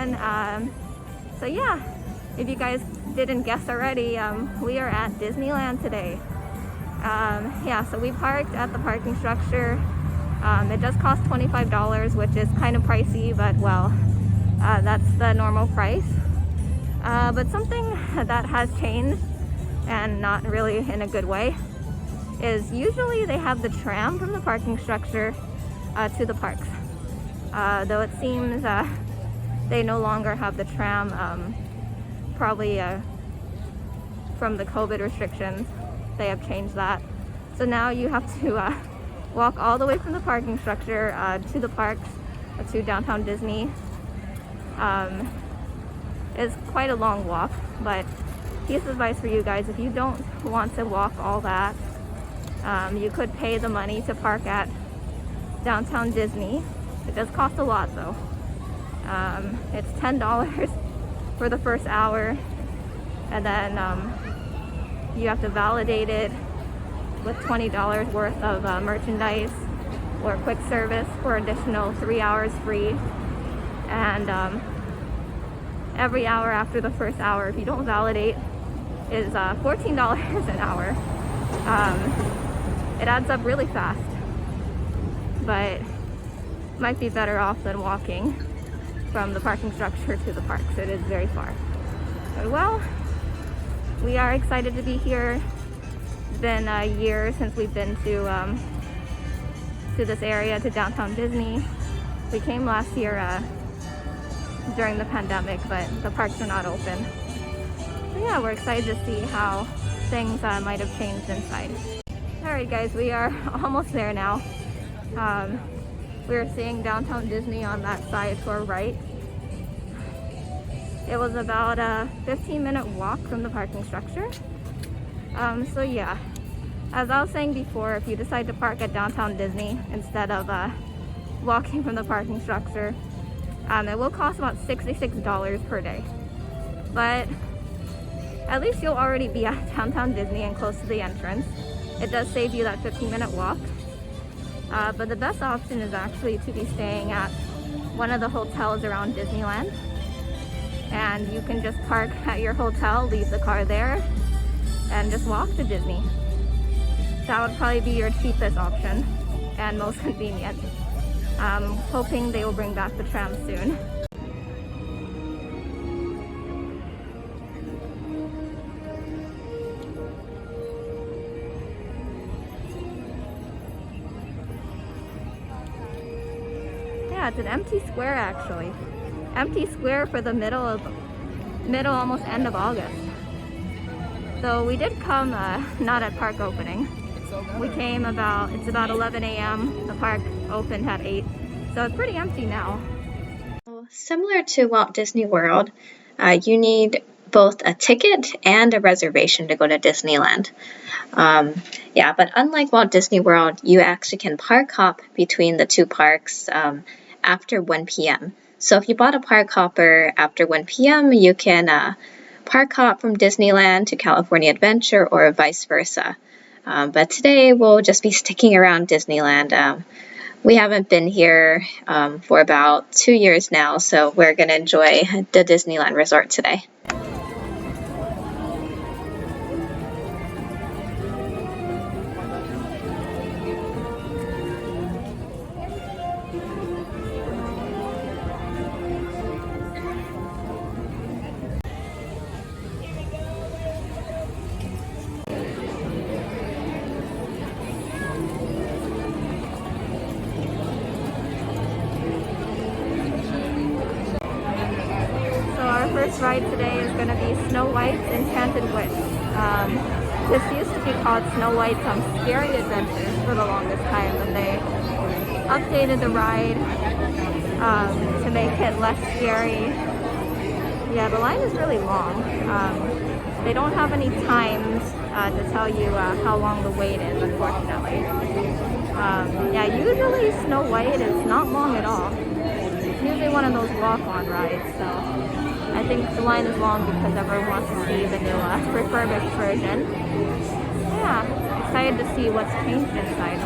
everyone. So yeah, if you guys didn't guess already, we are at Disneyland today. Yeah, so we parked at the parking structure. It does cost $25, which is kind of pricey, but well, that's the normal price. But something that has changed, and not really in a good way, is usually they have the tram from the parking structure to the parks. Though it seems they no longer have the tram, probably from the COVID restrictions. They have changed that. So now you have to walk all the way from the parking structure to the parks, to downtown Disney. It's quite a long walk, but piece of advice for you guys: if you don't want to walk all that, you could pay the money to park at downtown Disney. It does cost a lot though. It's $10 for the first hour, and then you have to validate it with $20 worth of merchandise or quick service for additional 3 hours free. And every hour after the first hour, if you don't validate, is $14 an hour. It adds up really fast, but might be better off than walking from the parking structure to the parks. It is very far. But well, we are excited to be here. It's been a year since we've been to this area, to downtown Disney. We came last year during the pandemic, but the parks are not open. So yeah, we're excited to see how things might have changed inside. Alright guys, we are almost there now. We're seeing downtown Disney on that side to our right. It was about a 15-minute walk from the parking structure. So yeah, as I was saying before, if you decide to park at downtown Disney instead of walking from the parking structure, it will cost about $66 per day. But at least you'll already be at downtown Disney and close to the entrance. It does save you that 15-minute walk. But the best option is actually to be staying at one of the hotels around Disneyland. And you can just park at your hotel, leave the car there, and just walk to Disney. That would probably be your cheapest option and most convenient. Hoping they will bring back the tram soon. Yeah, it's an empty square actually. Empty square for the middle, almost end of August. So we did come not at park opening. We came it's about 11 a.m. The park opened at 8. So it's pretty empty now. Similar to Walt Disney World, you need both a ticket and a reservation to go to Disneyland. Yeah, but unlike Walt Disney World, you actually can park hop between the two parks after 1 p.m. So if you bought a park hopper after 1 p.m., you can park hop from Disneyland to California Adventure or vice versa. But today we'll just be sticking around Disneyland. We haven't been here for about 2 years now, so we're going to enjoy the Disneyland Resort today. First ride today is going to be Snow White's Enchanted Wish. This used to be called Snow White's Scary Adventures for the longest time, and they updated the ride to make it less scary. Yeah, the line is really long. They don't have any times to tell you how long the wait is, unfortunately. Yeah, usually Snow White is not long at all. It's usually one of those walk-on rides, so I think the line is long because everyone wants to see the new refurbished version. Yeah, excited to see what's changed inside.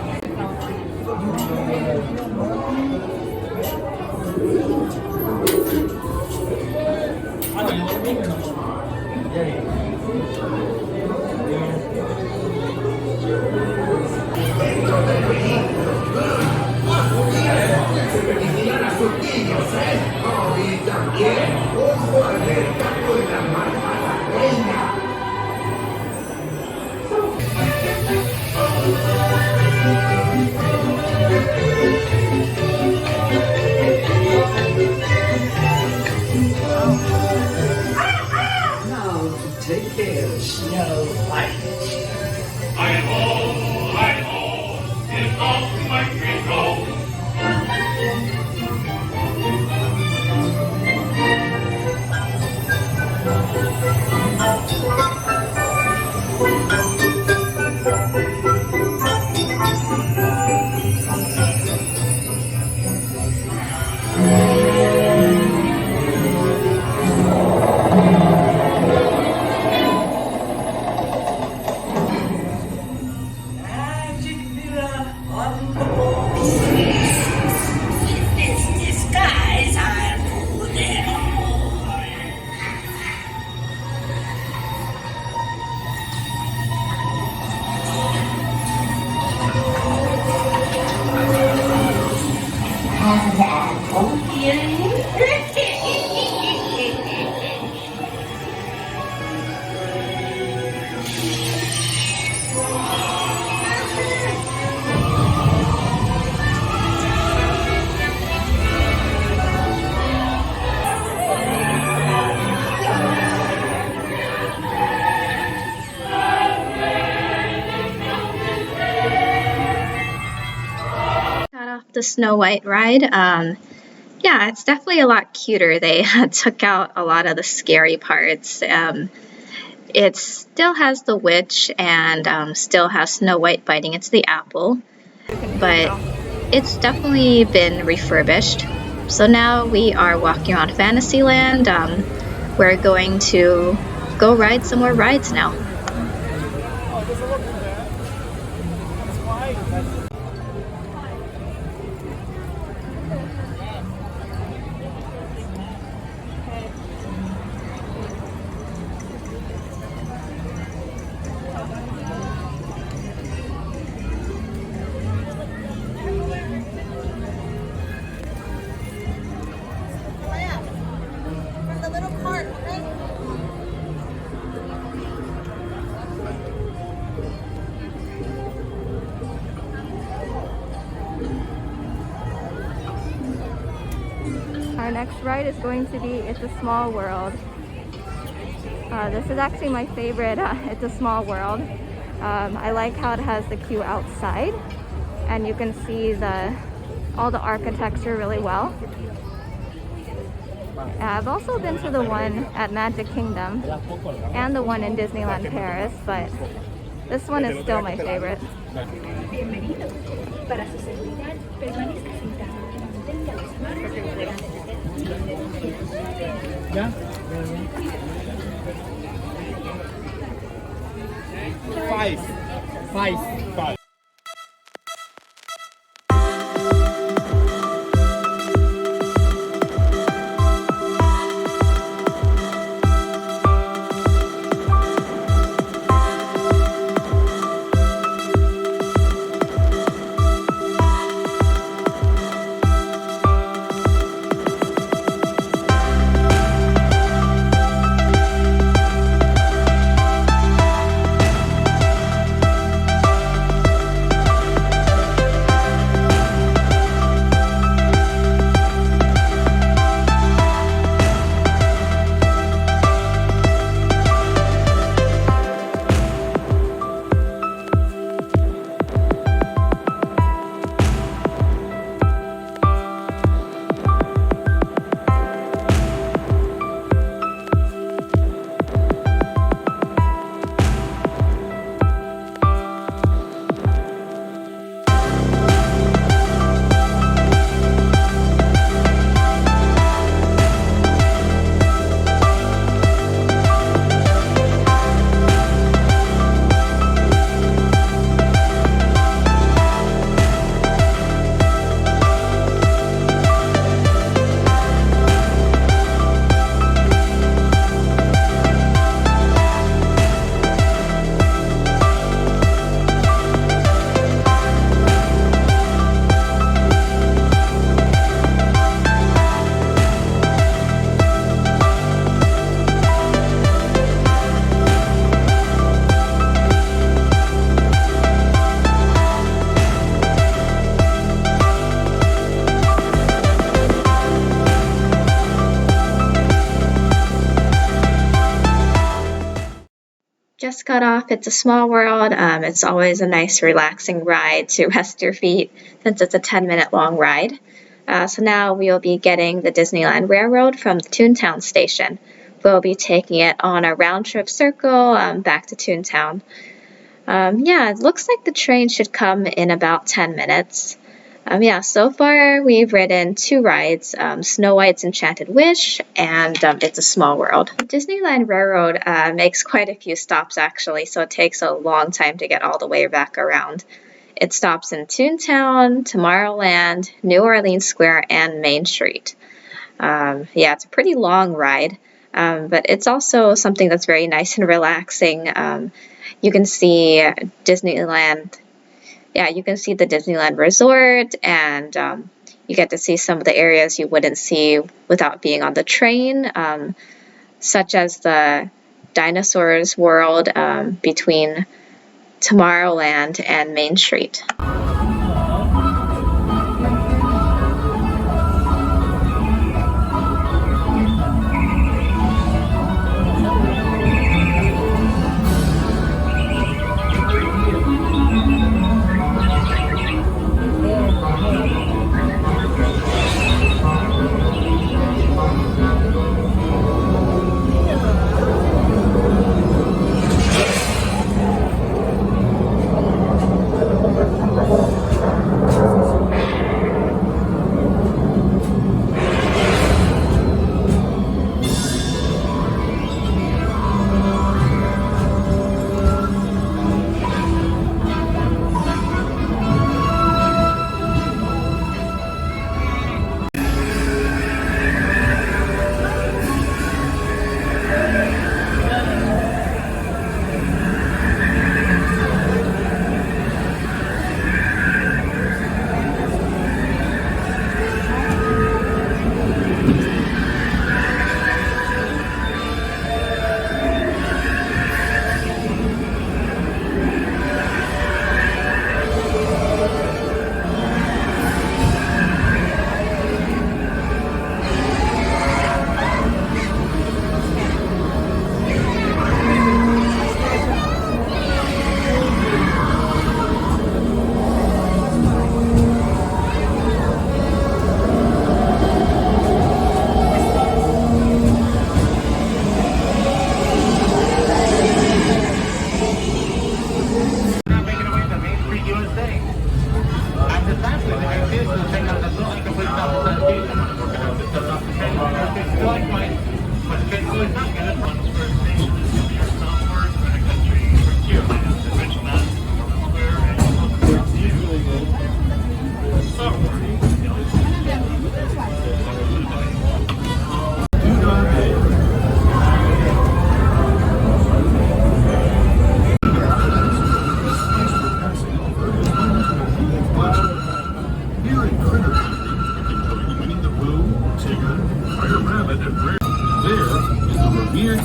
Got off the Snow White ride. Yeah, it's definitely a lot cuter. They took out a lot of the scary parts. It still has the witch and still has Snow White biting into the apple, but it's definitely been refurbished. So now we are walking around Fantasyland. We're going to go ride some more rides now. Our next ride is going to be It's a Small World. This is actually my favorite It's a Small World. I like how it has the queue outside and you can see all the architecture really well. I've also been to the one at Magic Kingdom and the one in Disneyland Paris, but this one is still my favorite. Five. just got off It's a Small World. It's always a nice relaxing ride to rest your feet since it's a 10-minute long ride. So now we'll be getting the Disneyland Railroad from the Toontown station. We'll be taking it on a round-trip circle back to Toontown. Yeah, it looks like the train should come in about 10 minutes. Yeah, so far we've ridden 2 rides, Snow White's Enchanted Wish and It's a Small World. Disneyland Railroad makes quite a few stops actually, so it takes a long time to get all the way back around. It stops in Toontown, Tomorrowland, New Orleans Square, and Main Street. Yeah, it's a pretty long ride, but it's also something that's very nice and relaxing. You can see Disneyland. Yeah, you can see the Disneyland Resort, and you get to see some of the areas you wouldn't see without being on the train, such as the Dinosaurs World between Tomorrowland and Main Street.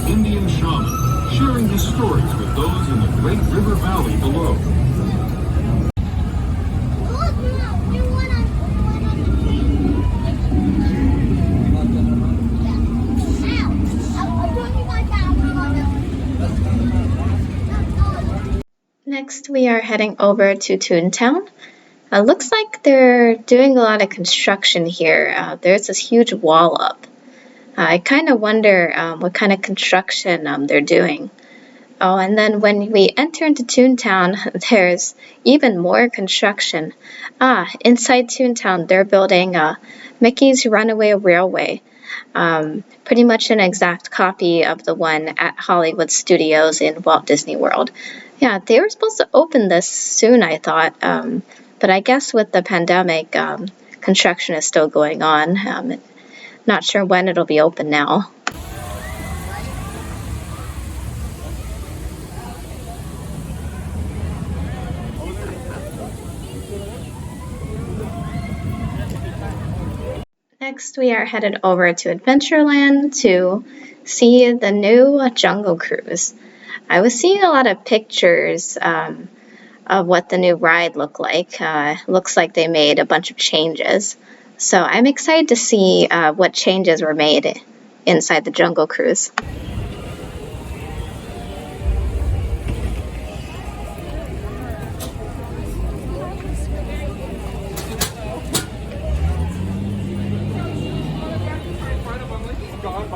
Indian shaman, sharing his stories with those in the Great River Valley below. Next, we are heading over to Toontown. Looks like they're doing a lot of construction here. There's this huge wall up. I kind of wonder what kind of construction they're doing. Oh, and then when we enter into Toontown, there's even more construction. Inside Toontown, they're building Mickey's Runaway Railway. Pretty much an exact copy of the one at Hollywood Studios in Walt Disney World. Yeah, they were supposed to open this soon, I thought, but I guess with the pandemic, construction is still going on. Not sure when it'll be open now. Next, we are headed over to Adventureland to see the new Jungle Cruise. I was seeing a lot of pictures of what the new ride looked like. Looks like they made a bunch of changes. So I'm excited to see what changes were made inside the Jungle Cruise.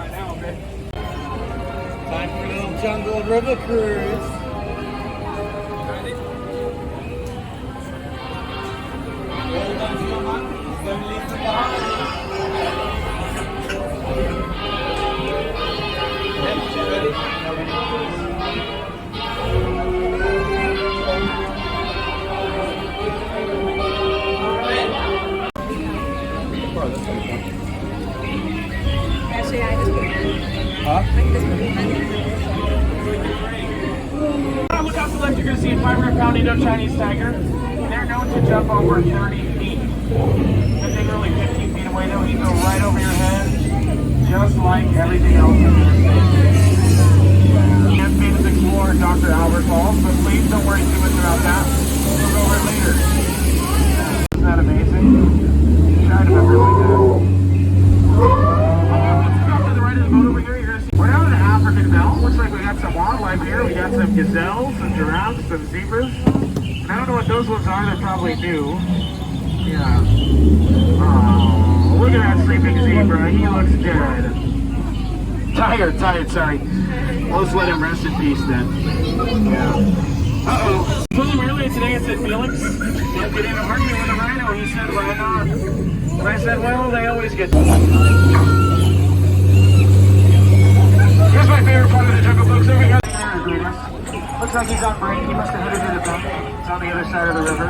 right now, okay? Time for a little jungle river cruise. Ready? Well done, Fiona. 7 liters behind. Yep, you ready? Actually, I just Huh? Look out to the left, you're going to see a 500-pound Indo-Chinese tiger. They're known to jump over 30 feet. The thing only 15 feet away, though, he go right over your head, just like everything else in this state. And famous explorer Dr. Albert Falls, but please don't worry too much about that. We'll go over it later. Isn't that amazing? Shine them everywhere like that. We're down in the African belt. Looks like we got some wildlife here. We got some gazelles, some giraffes, some zebras. And I don't know what those ones are. They're probably new. Yeah. Oh, look at that sleeping zebra. He looks dead. Tired, sorry. We'll just let him rest in peace then. Yeah. Uh-oh. Told him earlier today, I said, Felix, don't get in an argument with a rhino. He said, right on. And I said, well, they always get... Here's my favorite part of the jungle, folks. Over here. Looks like he's on break. He must have headed to the bank. It's on the other side of the river.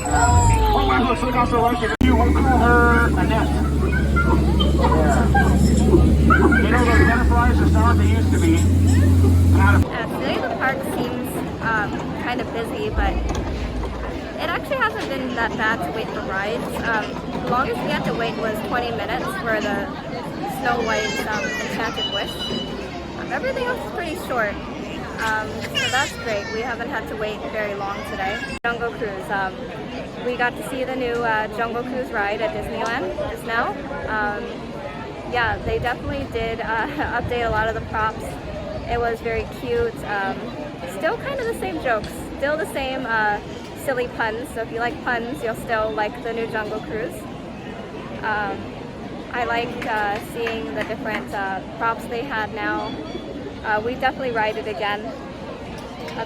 Oh, my looks look also like it. We'll call her Annette. Yeah. You know, those butterflies are not what they used to be. Today the park seems kind of busy, but it actually hasn't been that bad to wait for rides. The longest we had to wait was 20 minutes for the Snow White's Enchanted Wish. Everything else is pretty short, so that's great. We haven't had to wait very long today. Jungle Cruise. We got to see the new Jungle Cruise ride at Disneyland just now. Yeah, they definitely did update a lot of the props. It was very cute. Still kind of the same jokes, still the same silly puns. So if you like puns, you'll still like the new Jungle Cruise. I liked seeing the different props they had now. We definitely ride it again.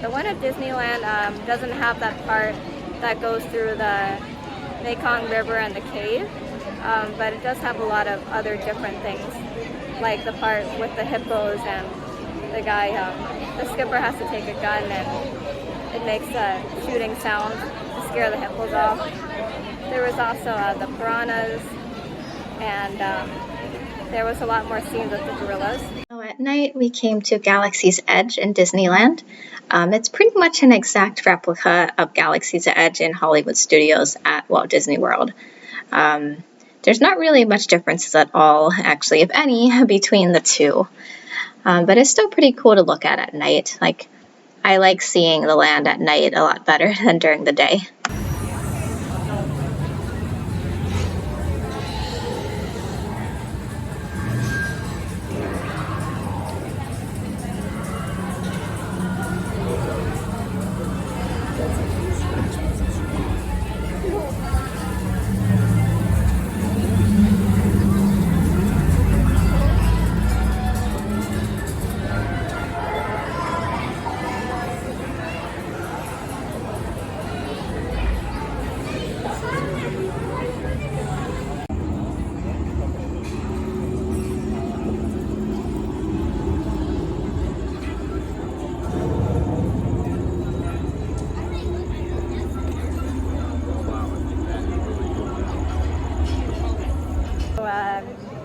The one at Disneyland doesn't have that part that goes through the Mekong River and the cave, but it does have a lot of other different things, like the part with the hippos and the guy, the skipper has to take a gun and it makes a shooting sound to scare the hippos off. There was also the piranhas, and there was a lot more scenes with the gorillas. So at night, we came to Galaxy's Edge in Disneyland. It's pretty much an exact replica of Galaxy's Edge in Hollywood Studios at Walt Disney World. There's not really much differences at all, actually, if any, between the two. But it's still pretty cool to look at night. Like, I like seeing the land at night a lot better than during the day.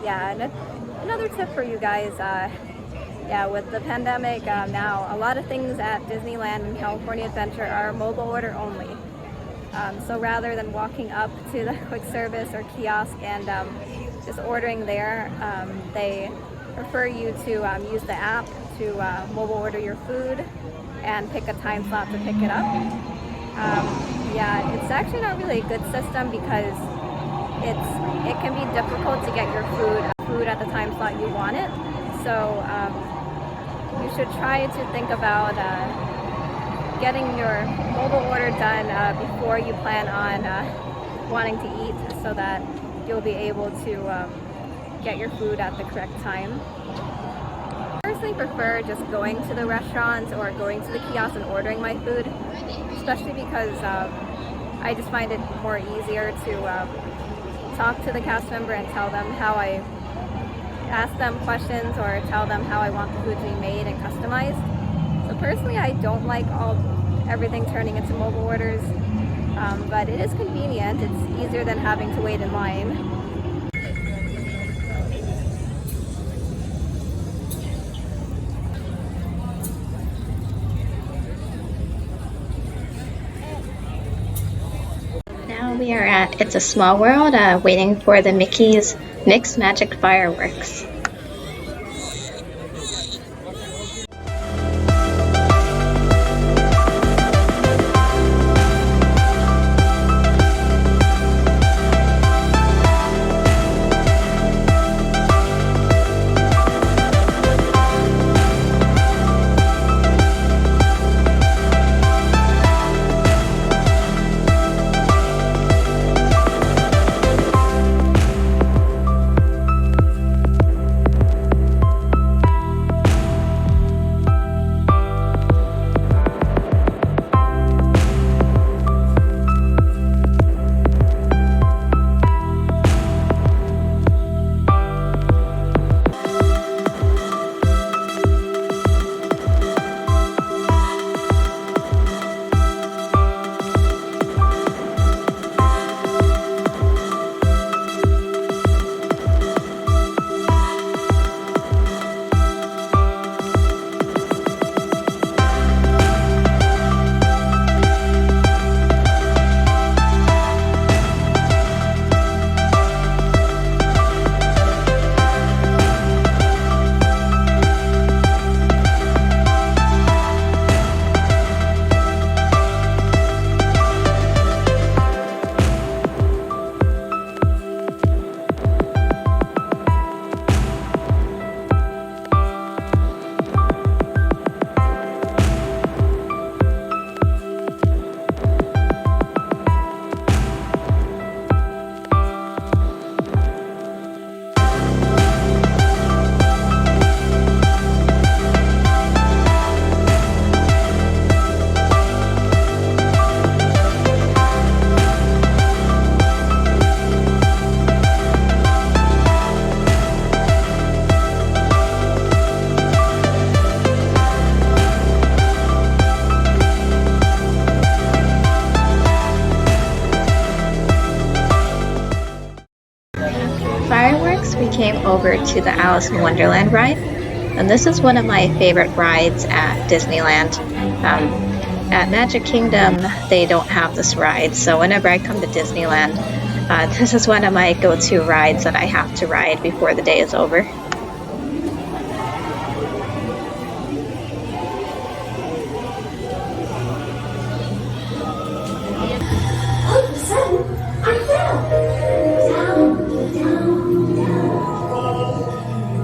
Yeah, another tip for you guys, yeah, with the pandemic now, a lot of things at Disneyland and California Adventure are mobile order only. So rather than walking up to the quick service or kiosk and just ordering there, they prefer you to use the app to mobile order your food and pick a time slot to pick it up. Yeah, it's actually not really a good system because it can be difficult to get your food at the time slot you want it. So you should try to think about getting your mobile order done before you plan on wanting to eat, so that you'll be able to get your food at the correct time. I personally prefer just going to the restaurants or going to the kiosk and ordering my food, especially because I just find it more easier to talk to the cast member and tell them how I ask them questions or tell them how I want the food to be made and customized. So personally, I don't like everything turning into mobile orders, but it is convenient. It's easier than having to wait in line. Now we are at It's a Small World, waiting for the Mickey's Mixed Magic Fireworks. Fireworks, we came over to the Alice in Wonderland ride, and this is one of my favorite rides at Disneyland. At Magic Kingdom, they don't have this ride, so whenever I come to Disneyland, this is one of my go-to rides that I have to ride before the day is over. All of a sudden, I fell.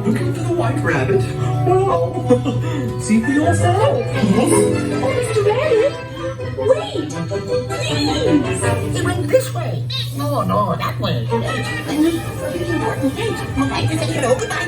Looking for the white rabbit? Wow! See for yourself! Oh, Mr. Rabbit, wait! Please! It went this way! No, that way! I need something important things! Okay, hello, goodbye!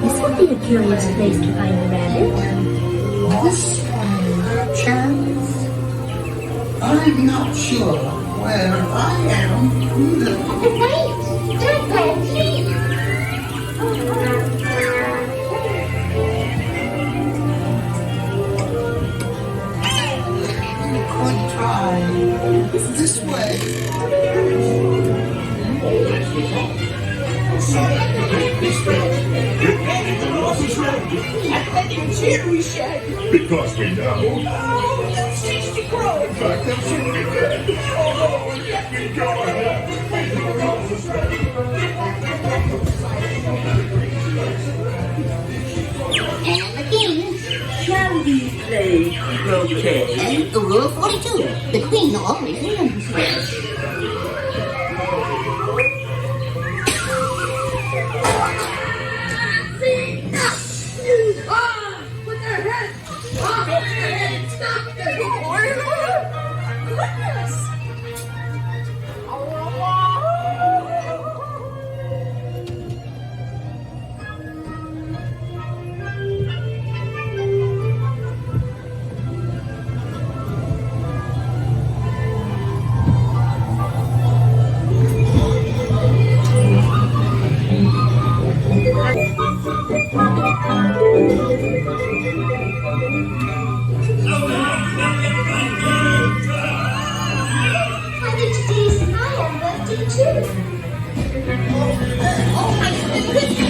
This would be a curious place to find a rabbit. This one, chance? I'm not sure where I am either. Wait! Don't go, please! Could try this way. Because we know. Oh, that's tasty growth. In fact, that should be dead. Oh, let me go ahead. say croquet? Rule 42. The queen always wins. Put their head! Stop their head! Stop their head! Goodness! I get to taste and I have left it too. Oh my goodness!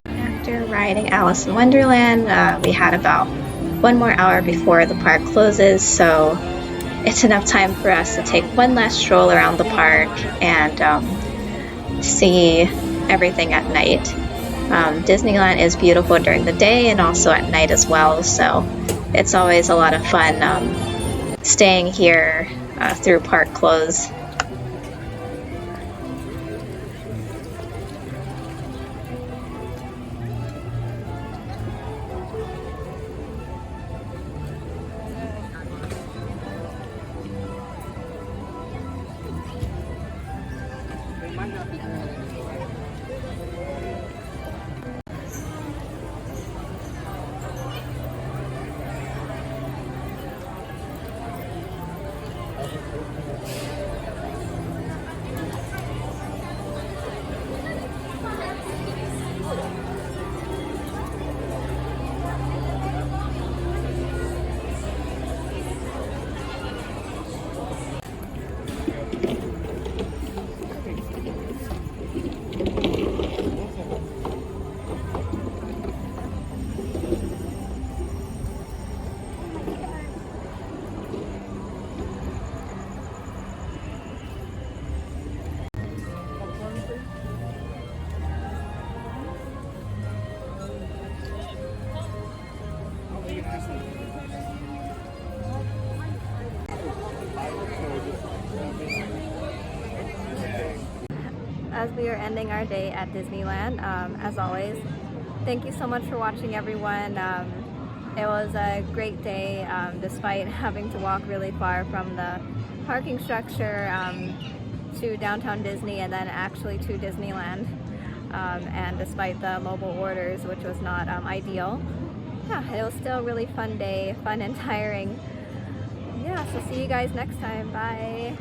After riding Alice in Wonderland, we had about 1 more hour before the park closes, so it's enough time for us to take one last stroll around the park and see everything at night. Disneyland is beautiful during the day and also at night as well, so it's always a lot of fun staying here through park close. As we are ending our day at Disneyland, as always, thank you so much for watching, everyone. It was a great day, despite having to walk really far from the parking structure to downtown Disney and then actually to Disneyland, and despite the mobile orders, which was not ideal. Yeah, it was still a really fun day, fun and tiring. Yeah, so see you guys next time. Bye!